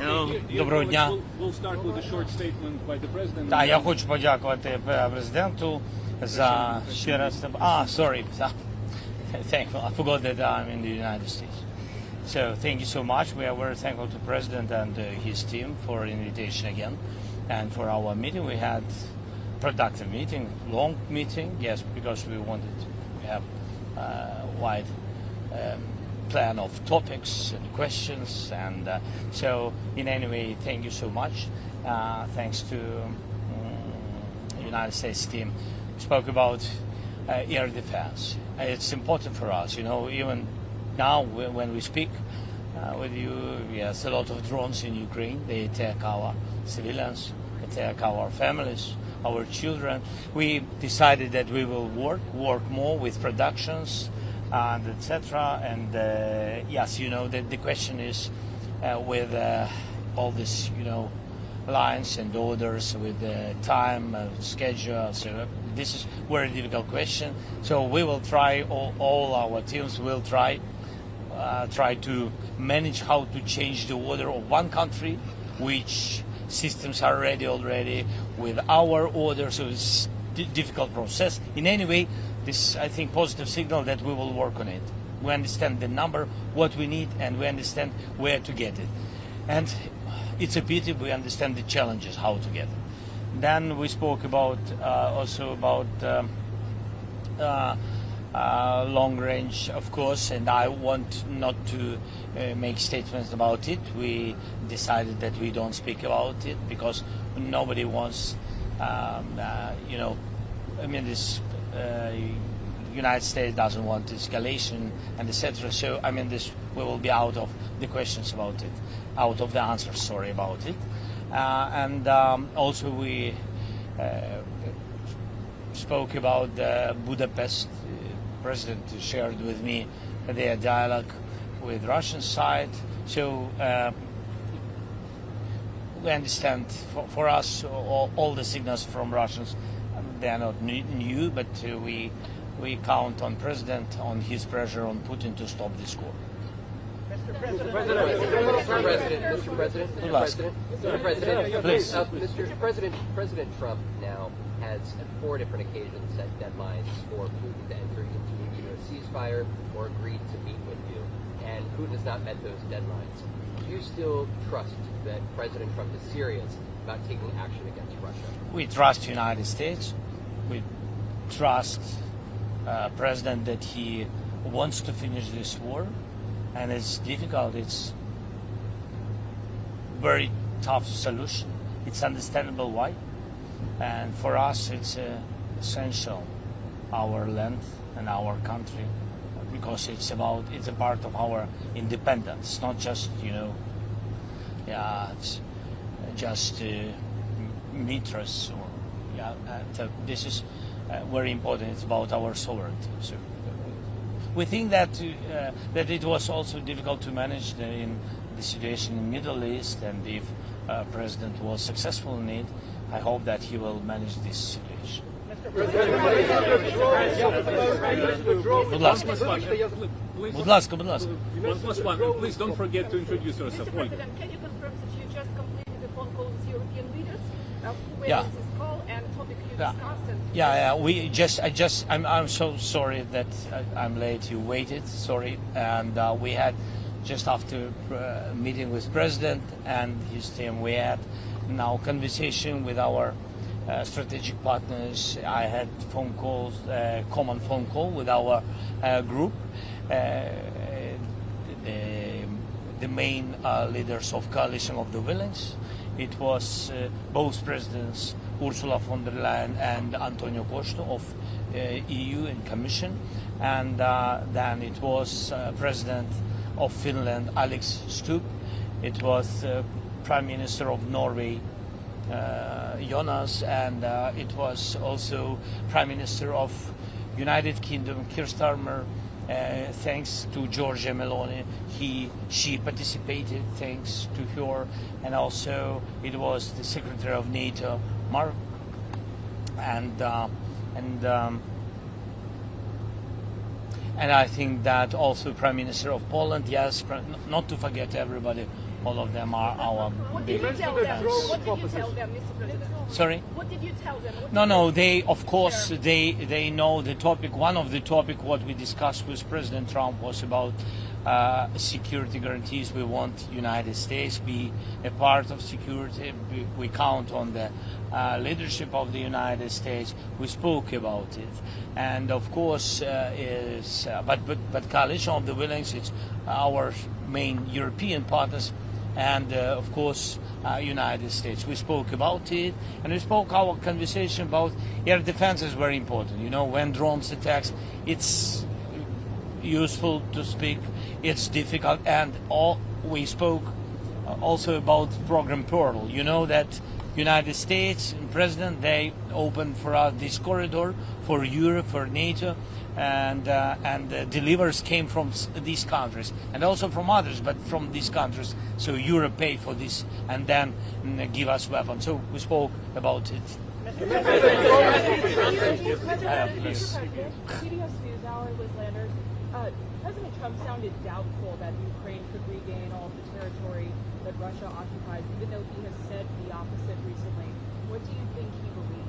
Доброго дня. We'll start with a short statement by the president. Так, я хочу подякувати президенту за ще раз. Sorry. Thankful. I forgot that I'm in the United States. So thank you so much. We are very thankful to the president and his team for invitation again, and for our meeting. We had productive meeting, long meeting. Yes, because we wanted to have a wide plan of topics and questions, and so in any way, thank you so much. Thanks to United States team. We spoke about air defense. It's important for us, even now when we speak with you. Yes, a lot of drones in Ukraine. They attack our civilians, attack our families, our children. We decided that we will work more with productions and etc. And yes, the question is with all this, lines and orders with the time schedule. So this is very difficult question. So we will try. All our teams will try to manage how to change the order of one country, which systems are ready already with our order. So it's difficult process. In any way, this, I think, positive signal that we will work on it. We understand the number, what we need, and we understand where to get it. And it's a pity we understand the challenges, how to get it. Then we spoke about also about long range, of course, and I want not to make statements about it. We decided that we don't speak about it because nobody wants, this United States doesn't want escalation and etc. So this we will be out of the questions about it, out of the answers, about it. And also we spoke about Budapest. President shared with me their dialogue with Russian side. So we understand for us all the signals from Russians. They are not new, but we count on President, on his pressure on Putin to stop this war. Mr. President, President Trump now has at 4 different occasions set deadlines for Putin to enter into a ceasefire or agreed to meet with you, and Putin has not met those deadlines. Do you still trust that President Trump is serious about taking action against Russia? We trust the United States. We trust President that he wants to finish this war, and it's difficult. It's very tough solution. It's understandable why, and for us it's essential, our land and our country, because it's a part of our independence, not just it's just meters or this is very important. It's about our sovereignty. So we think that that it was also difficult to manage in the situation in the Middle East, and if President was successful in it, I hope that he will manage this situation. Please don't forget to introduce yourself. Mr. President, can you confirm that you just completed a phone call with European leaders? Where Yeah. was this call and topic you discussed? I'm so sorry that I'm late. You waited, sorry, and we had just after meeting with President and his team, we had now conversation with our strategic partners. I had phone calls, common phone call with our group, the main leaders of coalition of the Williams. It was both presidents, Ursula von der Leyen and Antonio Costa of EU and Commission, and then it was President of Finland, Alex Stubb. It was Prime Minister of Norway, Jonas, and it was also Prime Minister of United Kingdom, Keir Starmer. Thanks to Giorgia Meloni, she participated. Thanks to her, and also it was the Secretary of NATO, Mark, and I think that also Prime Minister of Poland. Yes, not to forget everybody All of them are our What big did you tell them? fans. What did you tell them, Mr. President? Sorry? What did you tell them? What No, did no. you- They, of course, they know the topic. One of the topic what we discussed with President Trump was about security guarantees. We want United States be a part of security. We count on the leadership of the United States. We spoke about it, and of course, but coalition of the Willings, it's our main European partners. And of course, United States. We spoke about it, and we spoke our conversation about air defense is very important. You know, when drones attacks, it's useful to speak. It's difficult, and we spoke also about program Pearl. You know that United States and President they opened for us this corridor for Europe, for NATO. And delivers came from these countries and also from others, but from these countries. So Europe paid for this and then give us weapons. So we spoke about it. CBS News Hour, Liz Landers. President Trump sounded doubtful that Ukraine could regain all of the territory that Russia occupies, even though he has said the opposite recently. What do you think he believes?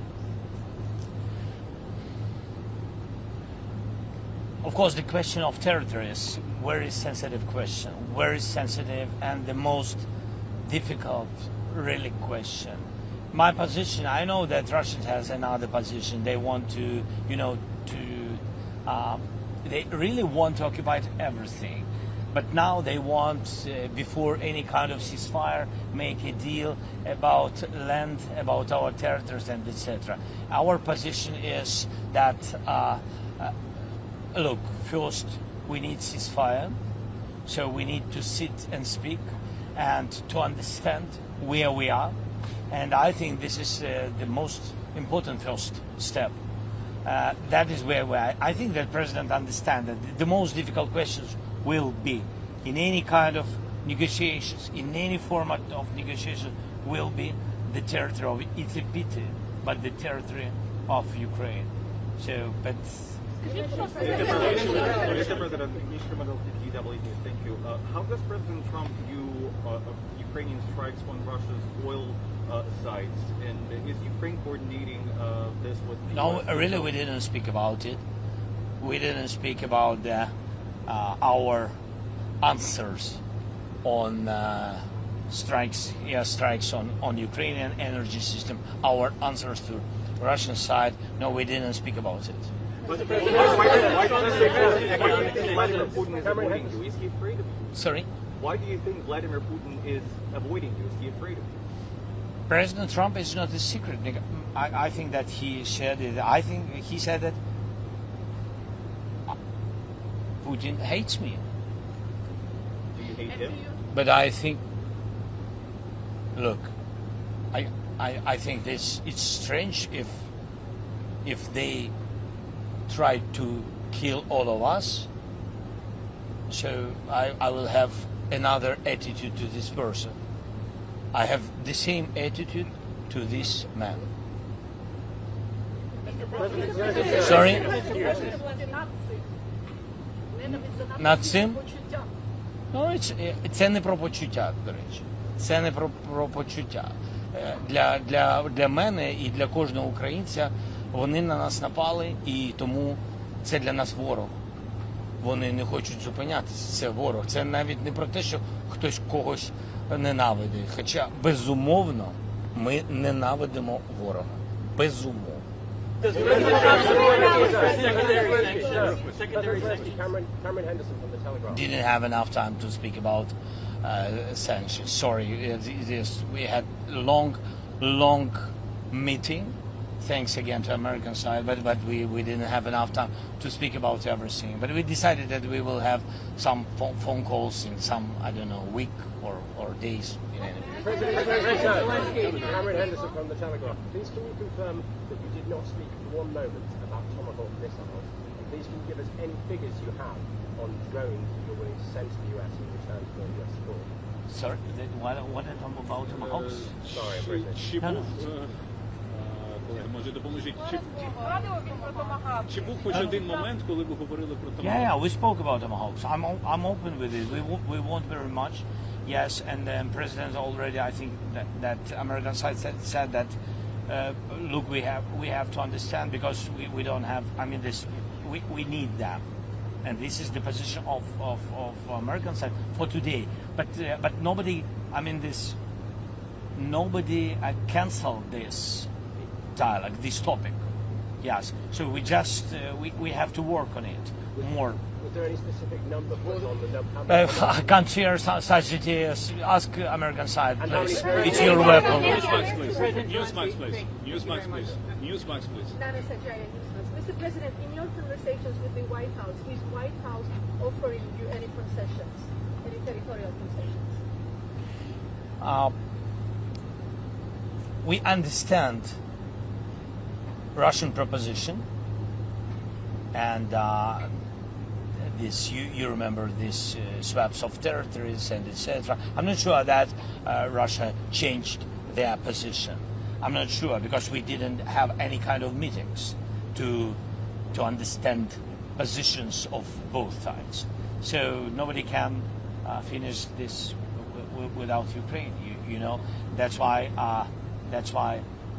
Of course, the question of territory is a very sensitive question, very sensitive and the most difficult, really, question. My position, I know that Russia has another position. They want to, they really want to occupy everything. But now they want, before any kind of ceasefire, make a deal about land, about our territories and etc. Our position is that look, first we need ceasefire, so we need to sit and speak and to understand where we are, and I think this is the most important first step. That is where we are. I think that President understands that the most difficult questions will be in any kind of negotiations, in any format of negotiation, will be the territory of, it's a pity, but the territory of Ukraine. So, but Mr. President, thank you. How does President Trump view Ukrainian strikes on Russia's oil sites? And is Ukraine coordinating this with the no, US? really, we didn't speak about it. We didn't speak about our answers on strikes, strikes on Ukrainian energy system. Our answers to Russian side. No, we didn't speak about it. Why do you think Vladimir Putin is avoiding you? Is he afraid of you? Sorry? Why do you think Vladimir Putin is avoiding you? Is he afraid of you? President Trump is not a secret. I think that he said it. I think he said that Putin hates me. Do you hate him? But I think, look, I think this it's strange if they try to kill all of us. So I will have another attitude to this person. I have the same attitude to this man. Sorry? Над цим? Ну, це не про почуття, до речі. Це не про почуття. Для мене і для кожного українця вони на нас напали, і тому це для нас ворог. Вони не хочуть зупинятися, це ворог. Це навіть не про те, що хтось когось ненавидить. Хоча, безумовно, ми ненавидимо ворога. Безумовно. Didn't have enough time to speak about sanctions. Sorry, we had long meeting. Thanks again to American side, but we didn't have enough time to speak about everything. But we decided that we will have some phone calls in some, I don't know, week or days. Cameron Henderson from the Telegraph. Please can you confirm that you did not speak for one moment about Tomahawk missiles? And please can you give us any figures you have on drones that you're willing to send to the US in return for US support? Sorry, what are talking about Tomahawks? Sorry, I'm British. Колеги, може допоможіть. Чи був хоч один момент, коли ви говорили про Tomahawk? Yeah, we spoke about Tomahawks. I'm open with it. We want very much. Yes, and then President already, I think that American side said that, look, we have to understand, because we don't have, I mean, we need them. And this is the position of American side for today. But nobody, I mean, nobody canceled this dialogue, this topic. Yes. So we just we have to work on it more. Was there any specific number put on the number? I can't share such details. Ask American side, please. It's your weapon. Newsmax, please. Newsmax, please. Newsmax, please. Newsmax, please. Mr. President, in your conversations with the White House, is White House offering you any concessions, any territorial concessions? We understand Russian proposition, and this you remember this swaps of territories and etc. I'm not sure that Russia changed their position. I'm not sure, because we didn't have any kind of meetings to understand positions of both sides. So nobody can finish this without Ukraine. You know, that's why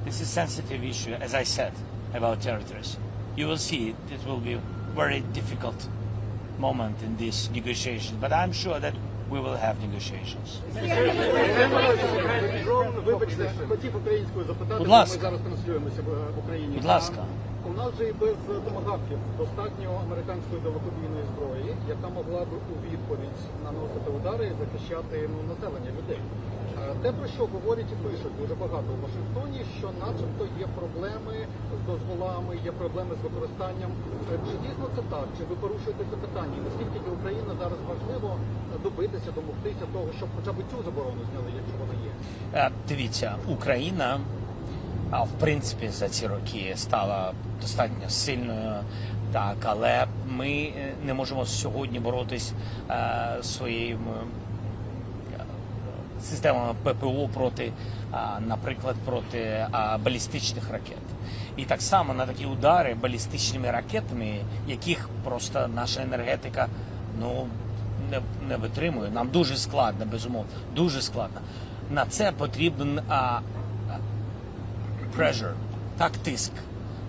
this is a sensitive issue, as I said, about territories. You will see it will be a very difficult moment in this negotiation, but I'm sure that we will have negotiations. Вибачте, хотів українською запитати, Будь бо ми ласка. зараз транслюємося в Україні. Будь ласка. У нас же і без томагавків достатньо американської далекобійної зброї, яка могла б у відповідь наносити удари і захищати населення, людей. Те, про що говорять і пишуть дуже багато у Вашингтоні, що начебто є проблеми з дозволами, є проблеми з використанням. Чи дійсно це так? Чи ви порушуєте це питання? І наскільки для України зараз важливо добитися, домогтися того, щоб хоча б цю заборону зняли, якщо вона є? Дивіться, Україна, в принципі, за ці роки стала достатньо сильною, так, але ми не можемо сьогодні боротись своїм системами ППО проти, наприклад, проти балістичних ракет. І так само на такі удари балістичними ракетами, яких просто наша енергетика не витримує. Нам дуже складно, безумовно, дуже складно. На це потрібен pressure, так, тиск.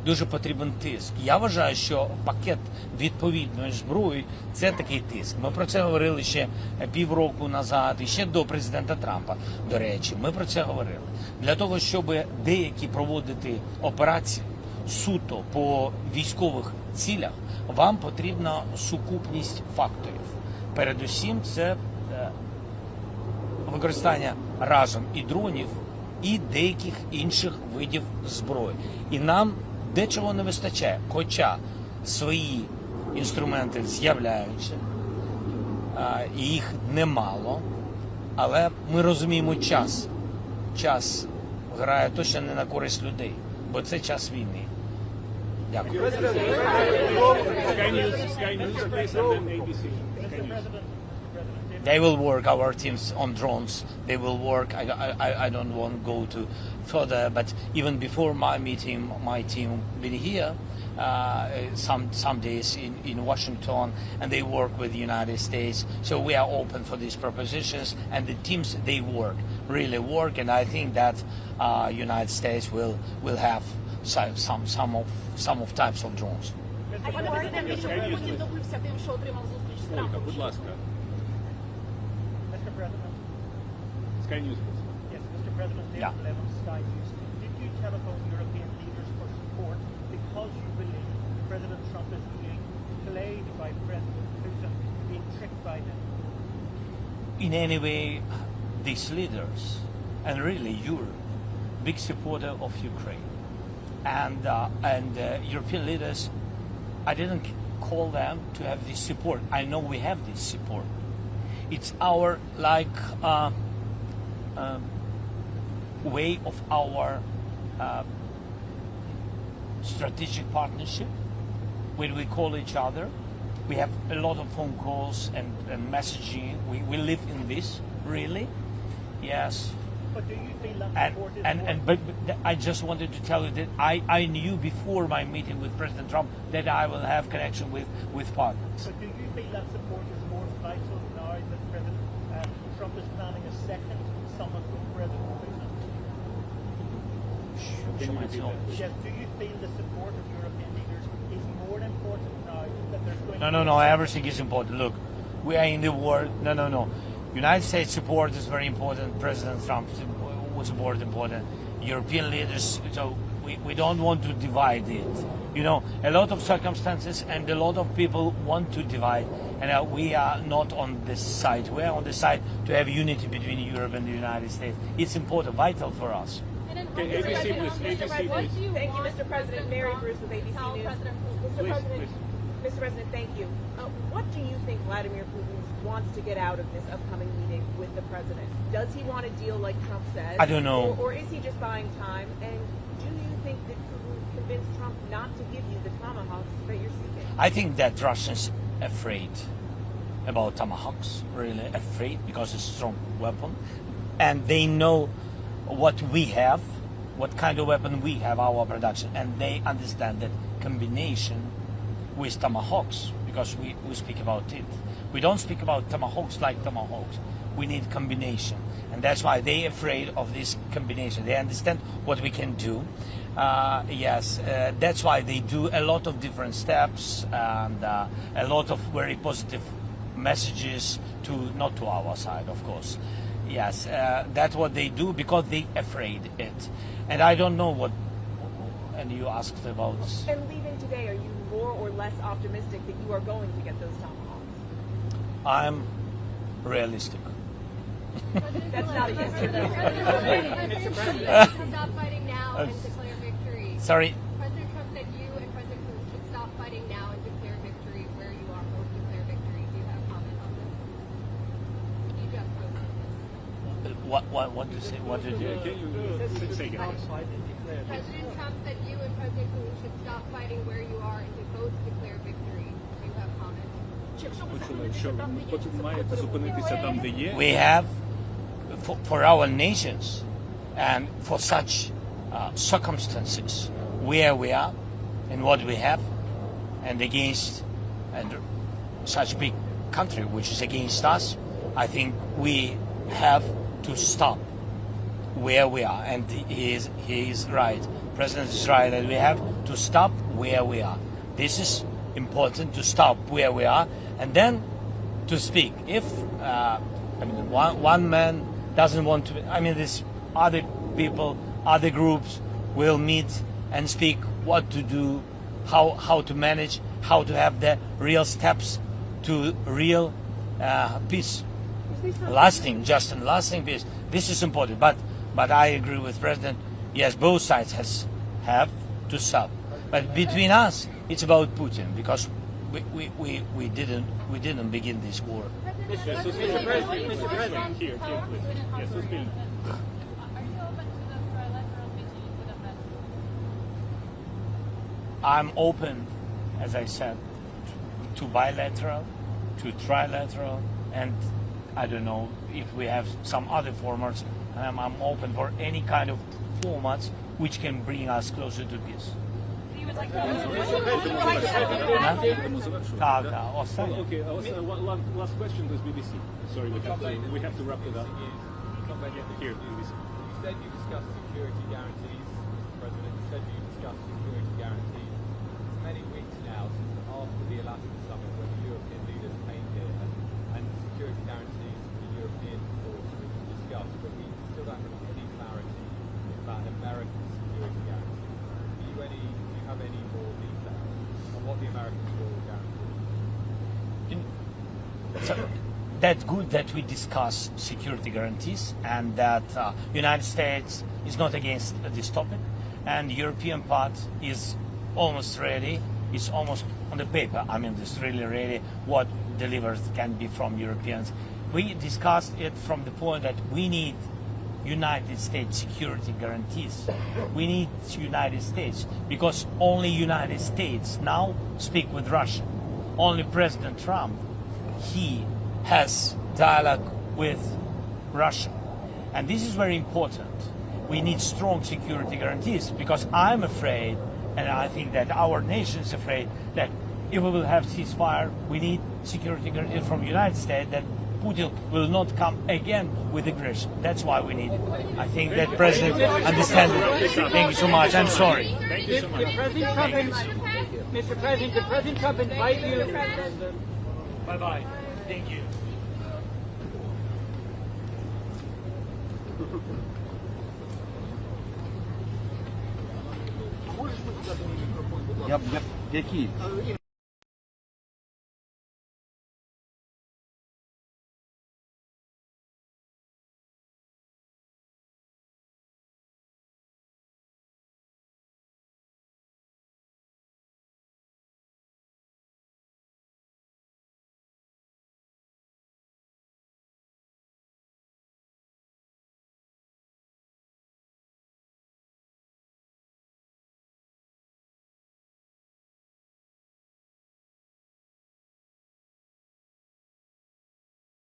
Дуже потрібен тиск. Я вважаю, що пакет відповідної зброї – це такий тиск. Ми про це говорили ще півроку назад, і ще до президента Трампа, до речі. Ми про це говорили. Для того, щоб деякі проводити операції суто по військових цілях, вам потрібна сукупність факторів. Передусім, це використання разом і дронів, і деяких інших видів зброї. І нам дечого не вистачає, хоча свої інструменти з'являються, і їх немало, але ми розуміємо час. Час грає точно не на користь людей, бо це час війни. Дякую. Sky News, please, and then ABC. Sky News. They will work, our teams, on drones. They will work. I don't want to go to further, but even before my meeting, my team been here some days in Washington, and they work with the United States. So we are open for these propositions, and the teams, they work, really work, and I think that United States will have some of types of drones. Пане президенте, що Путін добився тим, що отримав зустріч з Трампом? Будь ласка. Mr. President. Sky News, please. Yes, Mr. President, David Yeah. Levin, Sky News. Did you telephone European leaders for support because you believe President Trump is being played by President Putin, being tricked by them? In any way, these leaders, and really Europe, big supporter of Ukraine, and European leaders, I didn't call them to have this support. I know we have this support. It's our way of our strategic partnership, when we call each other. We have a lot of phone calls and messaging. We live in this, really. Yes. But do you feel that support is But I just wanted to tell you that I knew before my meeting with President Trump that I will have connection with partners. But do you feel that support is more vital now that President Trump is planning planning a second summit with President Putin. Yes, do you feel the support of European leaders is more important now that there's going to be... No, everything is important. Look, we are in the war. No. United States support is very important. President Trump support is important. European leaders, so we don't want to divide it. You know, a lot of circumstances and a lot of people want to divide, and we are not on this side. We are on the side to have unity between Europe and the United States. It's important, vital for us. Okay, ABC, please. Thank you, Mr. President. Mary Bruce with ABC News. Mr. President, thank you. What do you think Vladimir Putin wants to get out of this upcoming meeting with the president? Does he want a deal like Trump says? I don't know. Or is he just buying time? And do you think that Putin convinced Trump not to give you the tomahawks that you're seeking? I think that Russians afraid about tomahawks, really afraid, because it's a strong weapon, and they know what we have, what kind of weapon we have, our production, and they understand that combination with tomahawks, because we speak about it. We don't speak about tomahawks like tomahawks. We need combination, and that's why they're afraid of this combination. They understand what we can do. That's why they do a lot of different steps and a lot of very positive messages not to our side, of course. Yes, that's what they do because they afraid it. And I don't know what. And you asked about. And leaving today, are you more or less optimistic that you are going to get those tomahawks? I'm realistic. That's not a yes or no. Stop fighting now and declare victory. Sorry. President Trump said you and President Putin should stop fighting now and declare victory where you are. Both declare victory. Do you have a comment on this? You just posted this. What did you say? What did you? Can you say again? President Trump said you and President Putin should stop fighting where you are and to both declare victory. Do you have comment? We have, for our nations and for such circumstances where we are and what we have, and against such big country which is against us, I think we have to stop where we are, and he is right. President is right, and we have to stop where we are. This is important, to stop where we are, and then to speak. If one man doesn't want to, these other people, other groups will meet and speak what to do, how to manage, how to have the real steps to real peace, lasting peace. This is important, but I agree with President. Yes, both sides have to stop. But between us, it's about Putin, because we didn't begin this war. Mr. President, here, please. Yes, who's been? Are you open to the trilateral meeting in Budapest? I'm open, as I said, to bilateral, to trilateral, and I don't know if we have some other formats. I'm open for any kind of formats which can bring us closer to peace. Okay, last question to BBC. Sorry, we have to wrap it up. Here, BBC. You said you discussed security guarantees, Mr. President. You said you discussed security guarantees. It's many weeks now since after the Alaska summit when the European leaders came here, and security guarantees for the European force were discussed, but we still don't have any clarity about American security guarantees. Do you have any more details on what the Americans will guarantee? So, that's good that we discuss security guarantees, and that United States is not against this topic, and the European part is almost ready. It's almost on the paper. It's really ready. What delivered can be from Europeans. We discussed it from the point that we need United States security guarantees. We need United States, because only United States now speak with Russia. Only President Trump, he has dialogue with Russia. And this is very important. We need strong security guarantees, because I'm afraid, and I think that our nation is afraid, that if we will have ceasefire, we need security guarantees from the United States that Putin will not come again with aggression. That's why we need it. I think that President understands it. Thank you so much. I'm sorry. Thank you so much. Mr. President, did President Trump invite you? Bye-bye. Thank you. Який?